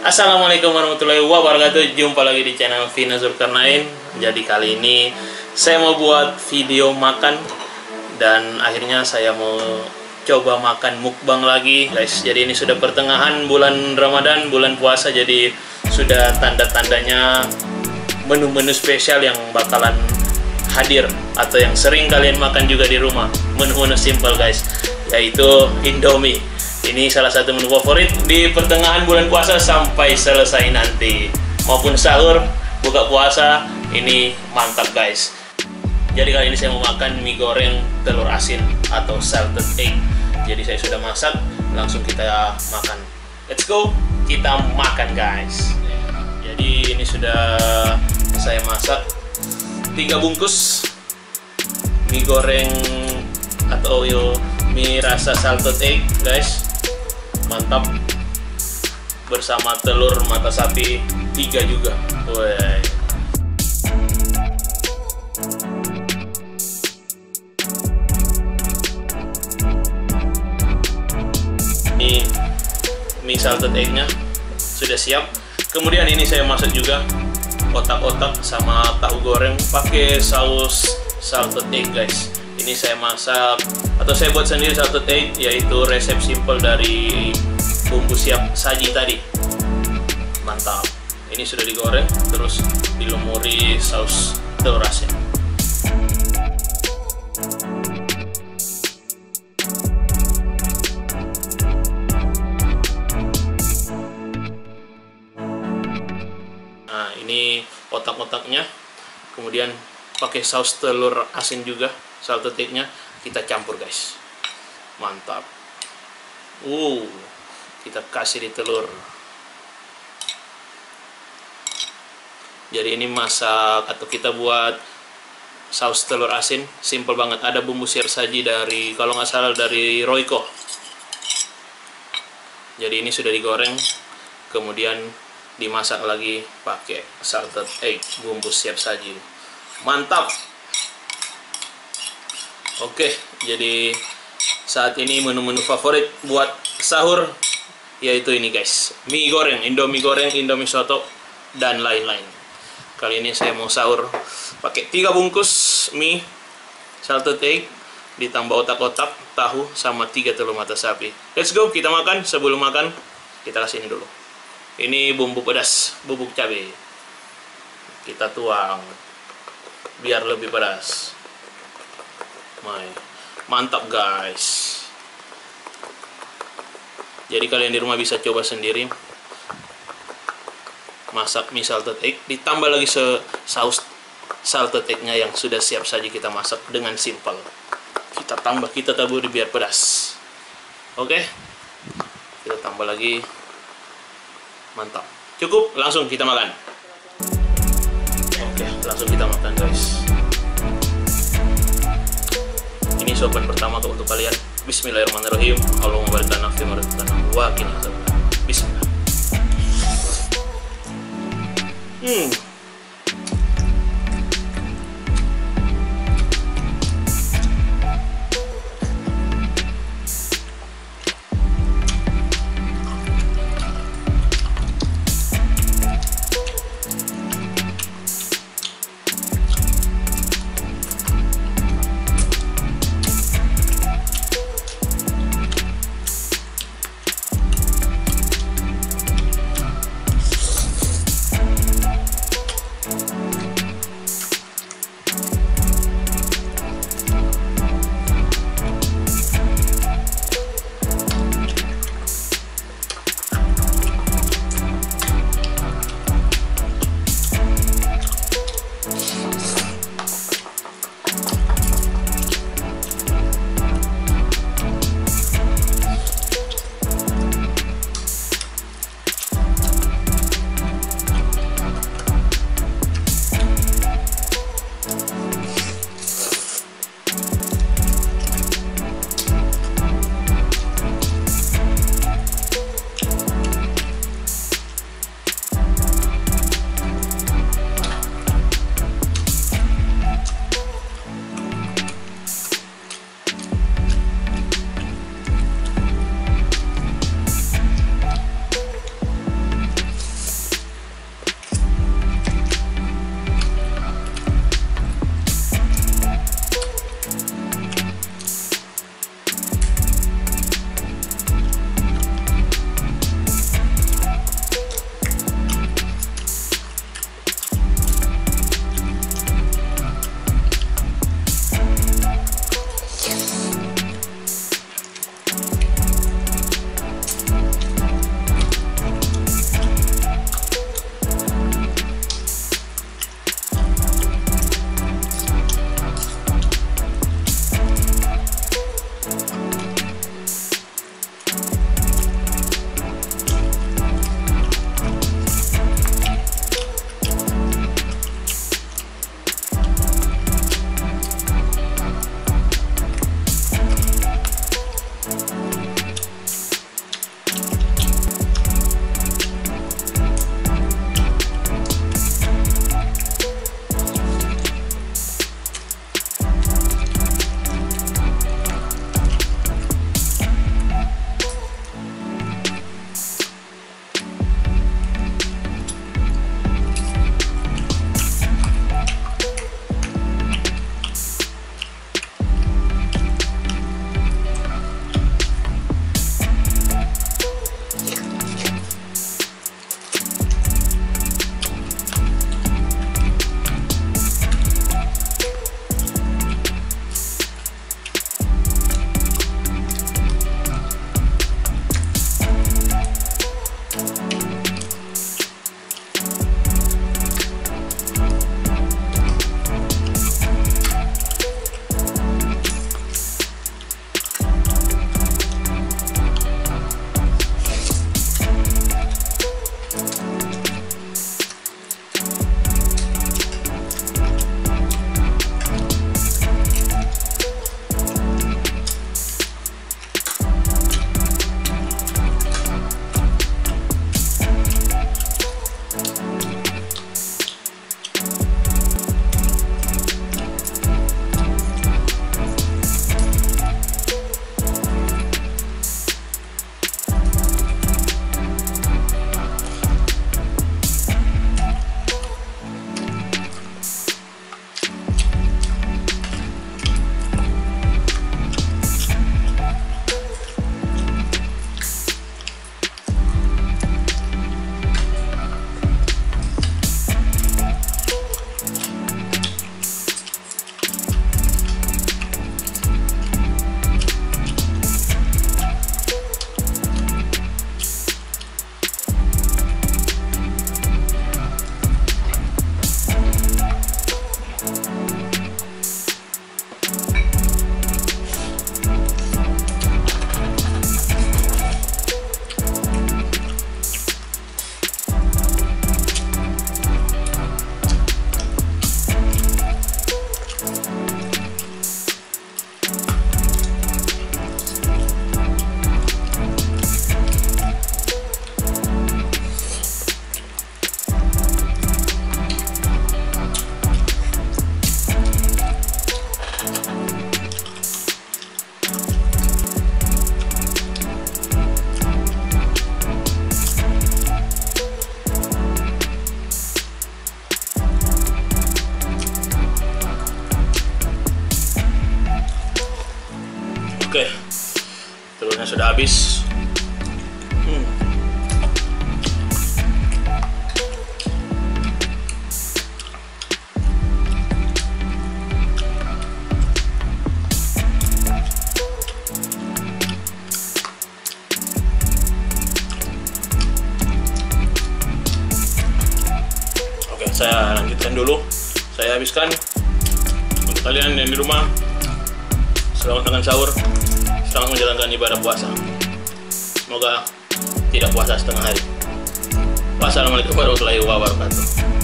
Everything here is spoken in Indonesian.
Assalamualaikum warahmatullahi wabarakatuh. Jumpa lagi di channel Vina Zulkarnain. Jadi kali ini saya mau buat video makan, dan akhirnya saya mau coba makan mukbang lagi, guys. Jadi ini sudah pertengahan bulan Ramadan, bulan puasa. Jadi sudah tanda-tandanya menu-menu spesial yang bakalan hadir atau yang sering kalian makan juga di rumah. Menu-menu simple, guys, yaitu Indomie. Ini salah satu menu favorit di pertengahan bulan puasa sampai selesai nanti. Maupun sahur, buka puasa, ini mantap, guys. Jadi kali ini saya mau makan mie goreng telur asin atau salted egg. Jadi saya sudah masak, langsung kita makan. Let's go, kita makan, guys. Jadi ini sudah saya masak 3 bungkus mie goreng atau mie rasa salted egg, guys. Mantap, bersama telur mata sapi 3 juga. Woi. Ini mie salted egg-nya sudah siap. Kemudian ini saya masak juga otak-otak sama tahu goreng pakai saus salted egg, guys. Ini saya masak atau saya buat sendiri salted egg, yaitu resep simple dari bumbu siap saji tadi. Mantap. Ini sudah digoreng, terus dilumuri saus telur asin. Nah, ini otak-otaknya. Kemudian pakai saus telur asin juga. Salted egg-nya kita campur, guys. Mantap. Kita kasih di telur. Jadi ini masak atau kita buat saus telur asin simple banget. Ada bumbu siap saji dari, kalau nggak salah, dari Royco. Jadi ini sudah digoreng, kemudian dimasak lagi pakai salted egg, bumbu siap saji. Mantap. Oke, jadi saat ini menu-menu favorit buat sahur yaitu ini, guys. Mie goreng, Indomie goreng, Indomie soto, dan lain-lain. Kali ini saya mau sahur pakai 3 bungkus mie salted egg, ditambah otak-otak, tahu, sama 3 telur mata sapi. Let's go, kita makan. Sebelum makan, kita kasih ini dulu. Ini bumbu pedas, bubuk cabai. Kita tuang biar lebih pedas. Mantap, guys. Jadi kalian di rumah bisa coba sendiri masak mie salted egg, ditambah lagi saus salted egg-nya yang sudah siap saja kita masak dengan simple. Kita taburi biar pedas. Oke, kita tambah lagi. Mantap. Cukup, langsung kita makan. Oke, langsung kita makan, guys. Ini suapan pertama untuk kalian. Bismillahirrahmanirrahim. Allahumma barik lana fi ma razaqtana wa qina adzabannar. Bismillah. habis. Oke, saya lanjutkan dulu. Saya habiskan. Untuk kalian yang di rumah, selamat makan sahur, selamat menjalankan ibadah puasa. Semoga tidak puasa setengah hari. Wassalamualaikum warahmatullahi wabarakatuh.